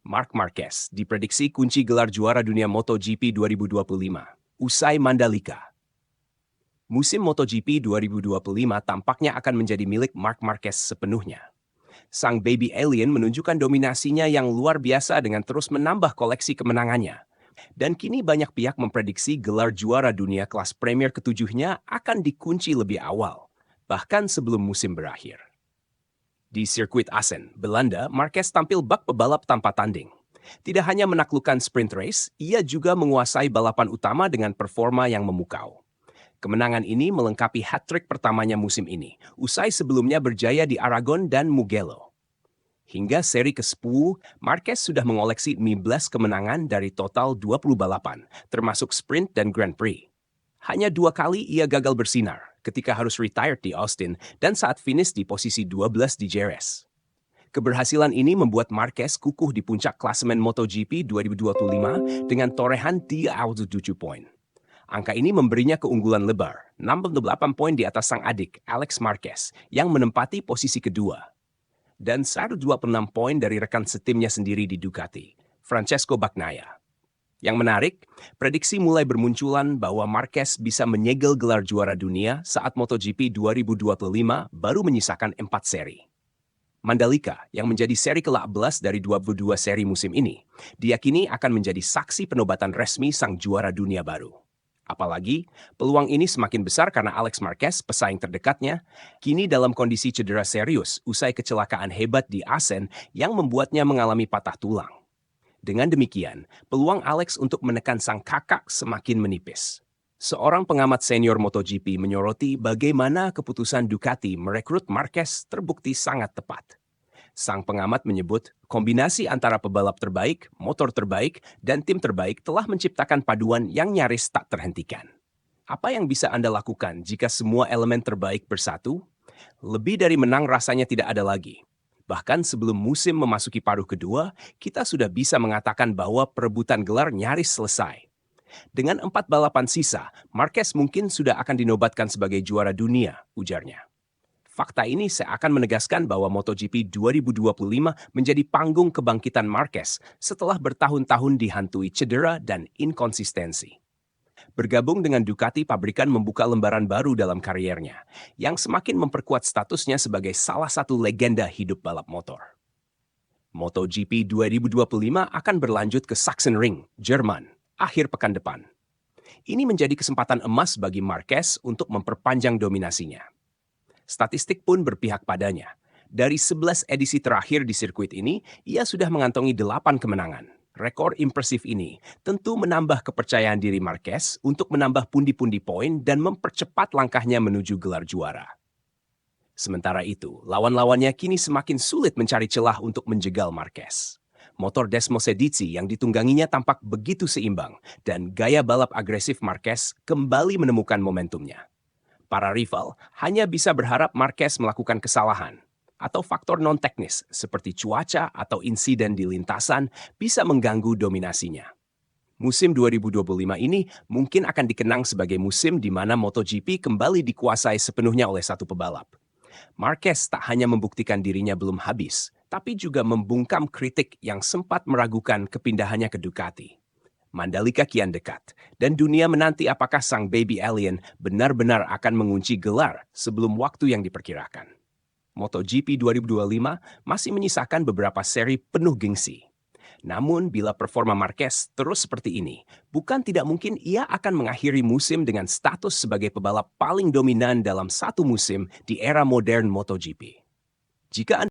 Marc Marquez diprediksi kunci gelar juara dunia MotoGP 2025 usai Mandalika. Musim MotoGP 2025 tampaknya akan menjadi milik Marc Marquez sepenuhnya. Sang baby alien menunjukkan dominasinya yang luar biasa dengan terus menambah koleksi kemenangannya. Dan kini banyak pihak memprediksi gelar juara dunia kelas Premier ketujuhnya akan dikunci lebih awal, bahkan sebelum musim berakhir. Di sirkuit Assen, Belanda, Marquez tampil bak pebalap tanpa tanding. Tidak hanya menaklukkan sprint race, ia juga menguasai balapan utama dengan performa yang memukau. Kemenangan ini melengkapi hat-trick pertamanya musim ini, usai sebelumnya berjaya di Aragon dan Mugello. Hingga seri ke-10, Marquez sudah mengoleksi 15 kemenangan dari total 20 balapan, termasuk sprint dan Grand Prix. Hanya 2 kali ia gagal bersinar, ketika harus retired di Austin dan saat finish di posisi 12 di Jerez. Keberhasilan ini membuat Marquez kukuh di puncak klasemen MotoGP 2025 dengan torehan 37 poin. Angka ini memberinya keunggulan lebar, 68 poin di atas sang adik, Alex Marquez, yang menempati posisi kedua. Dan 126 poin dari rekan setimnya sendiri di Ducati, Francesco Bagnaia. Yang menarik, prediksi mulai bermunculan bahwa Marquez bisa menyegel gelar juara dunia saat MotoGP 2025 baru menyisakan 4 seri. Mandalika, yang menjadi seri ke-11 dari 22 seri musim ini, diyakini akan menjadi saksi penobatan resmi sang juara dunia baru. Apalagi, peluang ini semakin besar karena Alex Marquez, pesaing terdekatnya, kini dalam kondisi cedera serius usai kecelakaan hebat di Assen yang membuatnya mengalami patah tulang. Dengan demikian, peluang Alex untuk menekan sang kakak semakin menipis. Seorang pengamat senior MotoGP menyoroti bagaimana keputusan Ducati merekrut Marquez terbukti sangat tepat. Sang pengamat menyebut kombinasi antara pebalap terbaik, motor terbaik, dan tim terbaik telah menciptakan paduan yang nyaris tak terhentikan. Apa yang bisa Anda lakukan jika semua elemen terbaik bersatu? Lebih dari menang rasanya tidak ada lagi. Bahkan sebelum musim memasuki paruh kedua, kita sudah bisa mengatakan bahwa perebutan gelar nyaris selesai. Dengan 4 balapan sisa, Marquez mungkin sudah akan dinobatkan sebagai juara dunia, ujarnya. Fakta ini seakan menegaskan bahwa MotoGP 2025 menjadi panggung kebangkitan Marquez setelah bertahun-tahun dihantui cedera dan inkonsistensi. Bergabung dengan Ducati, pabrikan membuka lembaran baru dalam kariernya, yang semakin memperkuat statusnya sebagai salah satu legenda hidup balap motor. MotoGP 2025 akan berlanjut ke Sachsenring, Jerman, akhir pekan depan. Ini menjadi kesempatan emas bagi Marquez untuk memperpanjang dominasinya. Statistik pun berpihak padanya. Dari 11 edisi terakhir di sirkuit ini, ia sudah mengantongi 8 kemenangan. Rekor impresif ini tentu menambah kepercayaan diri Marquez untuk menambah pundi-pundi poin dan mempercepat langkahnya menuju gelar juara. Sementara itu, lawan-lawannya kini semakin sulit mencari celah untuk menjegal Marquez. Motor Desmosedici yang ditungganginya tampak begitu seimbang dan gaya balap agresif Marquez kembali menemukan momentumnya. Para rival hanya bisa berharap Marquez melakukan kesalahan atau faktor non-teknis seperti cuaca atau insiden di lintasan bisa mengganggu dominasinya. Musim 2025 ini mungkin akan dikenang sebagai musim di mana MotoGP kembali dikuasai sepenuhnya oleh satu pebalap. Marquez tak hanya membuktikan dirinya belum habis, tapi juga membungkam kritik yang sempat meragukan kepindahannya ke Ducati. Mandalika kian dekat, dan dunia menanti apakah sang baby alien benar-benar akan mengunci gelar sebelum waktu yang diperkirakan. MotoGP 2025 masih menyisakan beberapa seri penuh gengsi. Namun, bila performa Marquez terus seperti ini, bukan tidak mungkin ia akan mengakhiri musim dengan status sebagai pebalap paling dominan dalam satu musim di era modern MotoGP. Jika Anda